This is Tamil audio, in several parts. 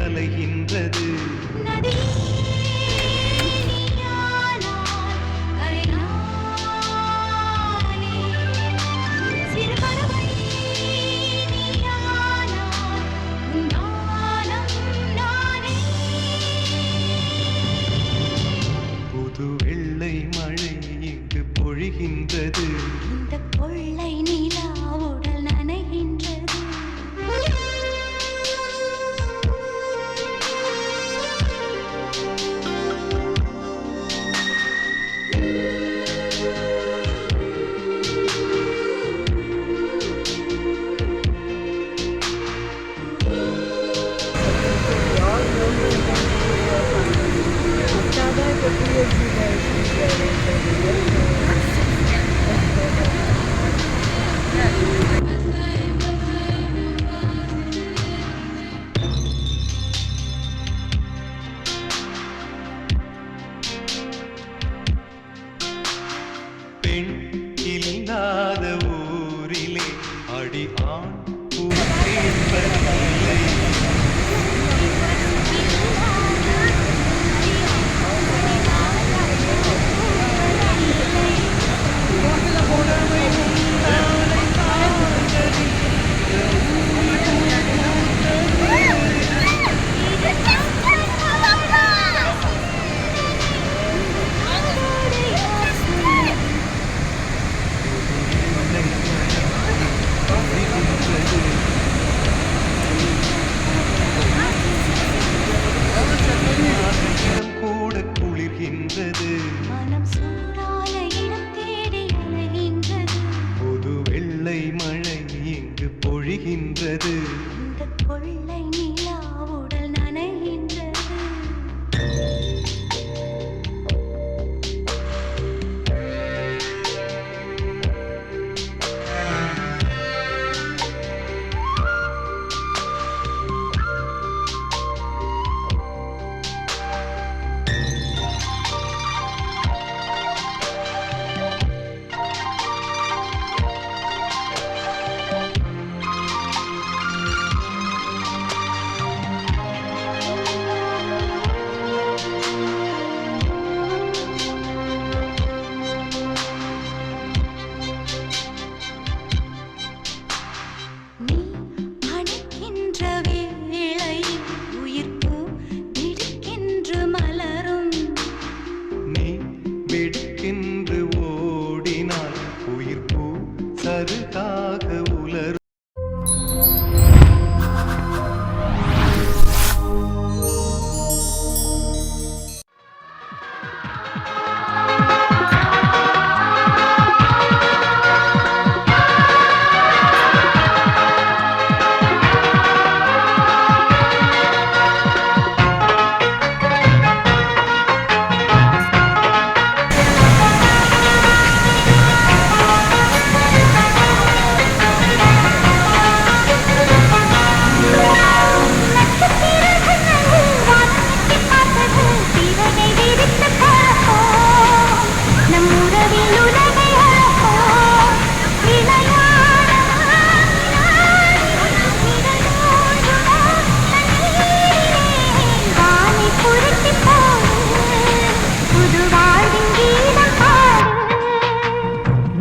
அலைகின்றது. புது வெள்ளை மழை இங்கு பொழிகின்றது. இந்த கொள்ளை நிலா உடல் நனைகின்றது. பெண் இல்லாத ஊரிலே அடி ஆண் பூ கேட்பதில்லை. கூட குளிர்கின்றது. மனம் சூடான இடம் தேடி அலைகின்றது. புது வெள்ளை மழை இங்கு பொழிகின்றது. இந்த கொள்ளை நிலா உடல் நனைகின்றது. நீ அணைக்கின்ற வேளையில் உயிர்ப்பு திடுக்கென்று மலரும். நீ வெடுக்கென்று ஓடினால் உயிர் பூ சருகாக உலரும்.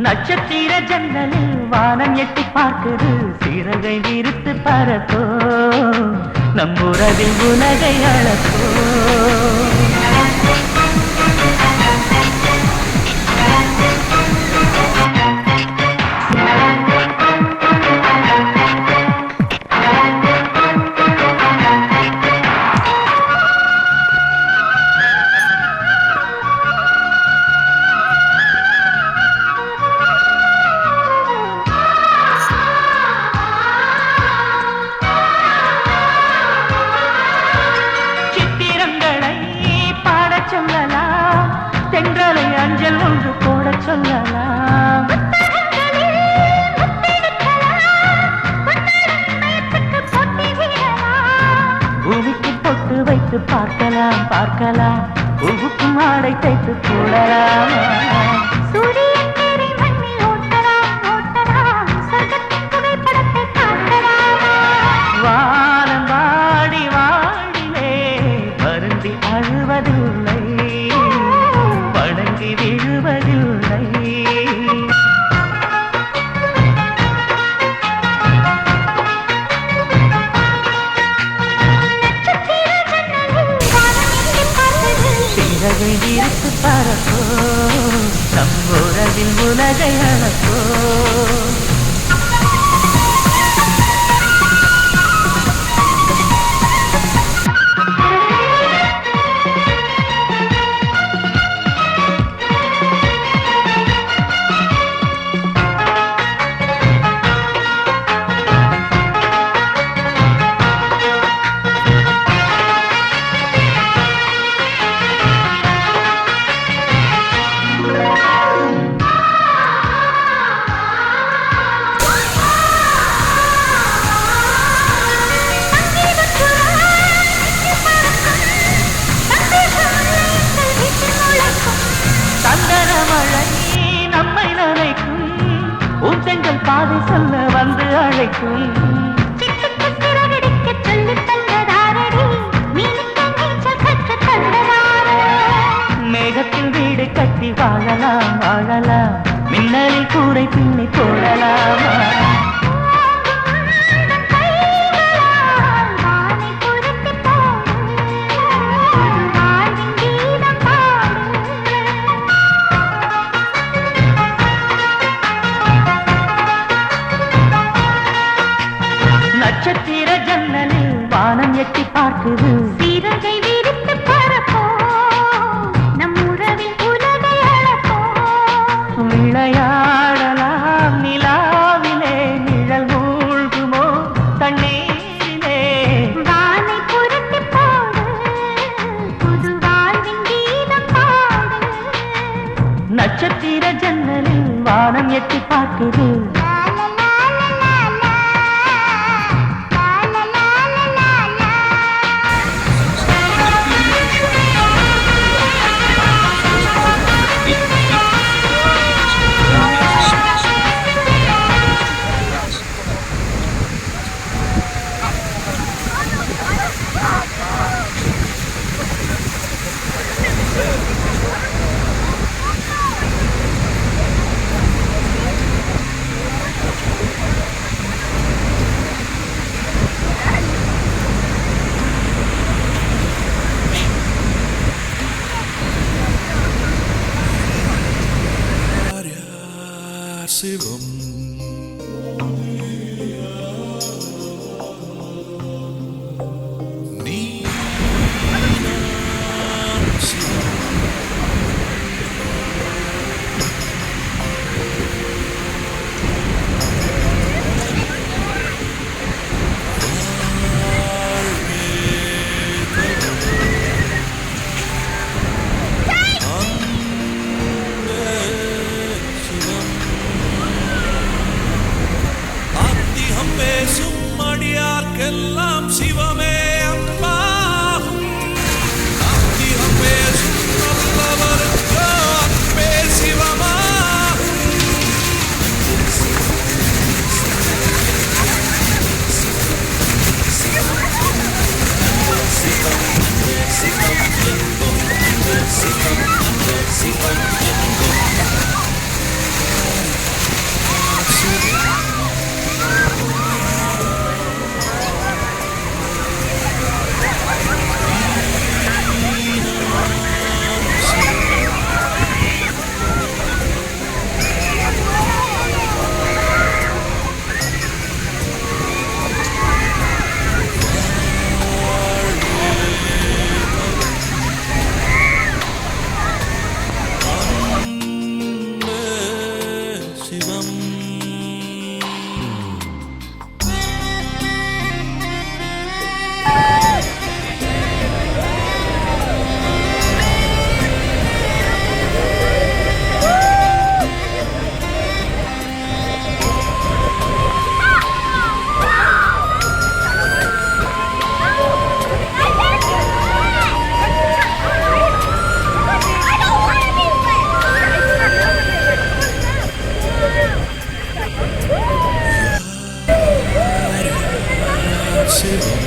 நட்சத்திர ஜன்னலில் வானம் எட்டி பார்க்குது. சிறகை விரித்து பறக்கோ நம் உறவில் உலகை அளக்கோ. வைத்து பார்க்கலாம் பார்க்கலாம், பூவுக்கும் ஆடை தைத்து போடலாம். சூரியன் மேலே மண்ணில் ஓட்டலாம் ஓட்டலாம், சொர்க்கத்தின் புகைப்படத்தை காட்டலாம். வானம் வாடி வாடி காதல் பாதை சொல்ல வந்து அழைக்கும். சிட்டுக்கு சிறகடிக்க சொல்லித் தந்ததாரடி, மீனுக்கு நீச்சல் கற்றுத் தந்ததாரே. மேகத்தில் வீடு கட்டி வாழலாம் வாழலாம், மின்னலில் கூரை பின்னி போடலாமா? வானை புரட்டி போடு, வாழ்வின் கீதம் பாடு. நட்சத்திர ஜன்னலில் வானம் எட்டி பார்க்குது. சிறகை விரித்து பறப்போம், நம் உறவில் உலகை அளப்போம். விளையாடலாம் நிலாவிலே, நிழல் மூழ்குமோ தண்ணீரிலே. வானை புரட்டி போடு, புது வாழ்வின் கீதம் பாடு. நட்சத்திர ஜன்னலில் வானம் எட்டி பார்க்குது. லா லா லா லா லா, லா லா லா லா லா. சிவம் நீ ஆத்திகம் பேசும் அடியார்க்கெல்லாம் சிவமே அன்பாகும். ஆத்திகம் பேசும் நல்லவருக்கு அன்பே சிவமாகும். சிவம் சிவம்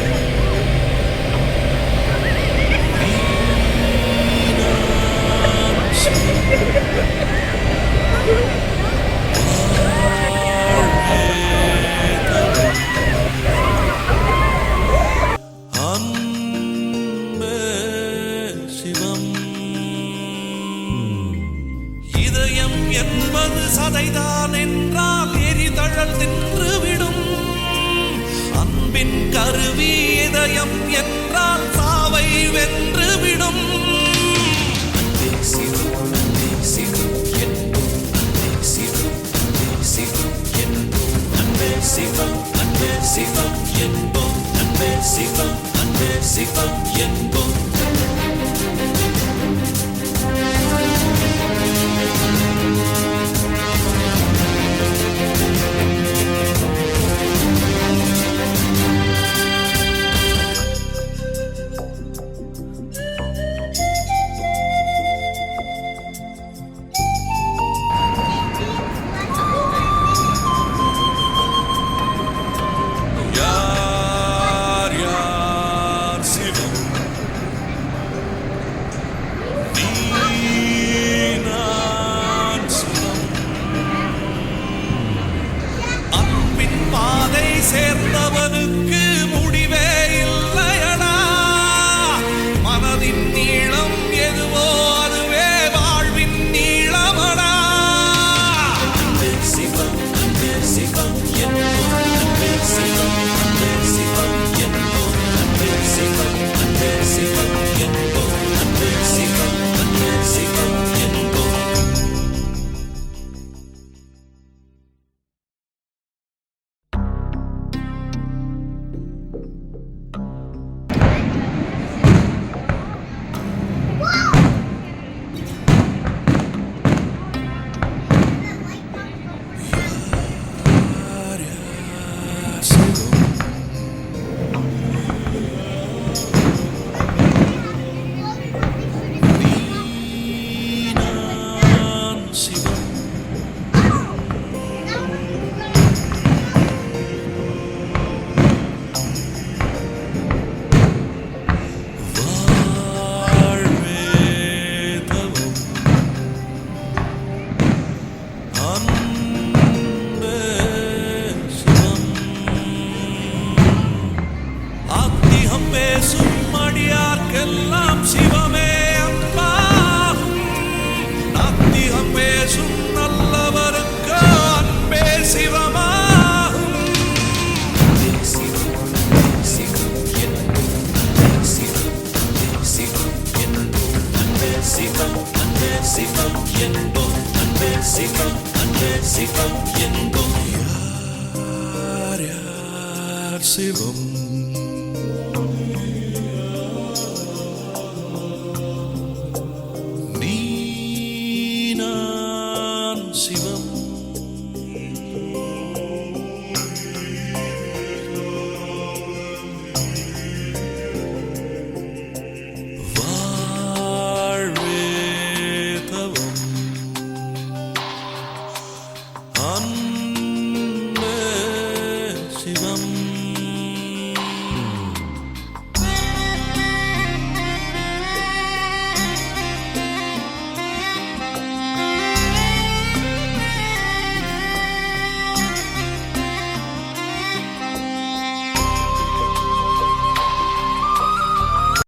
அன்பே சிவம் இதயம் என்பது சதைதான் என்றால் எரிதழல் தின்றுவிடும். அன்பின் கருவி இதயம் என்றால் சாவை வென்றுவிடும். அன்பே சிவம், அன்பே சிவம் என்போம். அன்பே சிவம், அன்பே சிவம் என்போம். அன்பே சிவம், அன்பே சிவம் என்போம். அன்பே சிவம், அன்பே சிவம் என்போம். சிவம்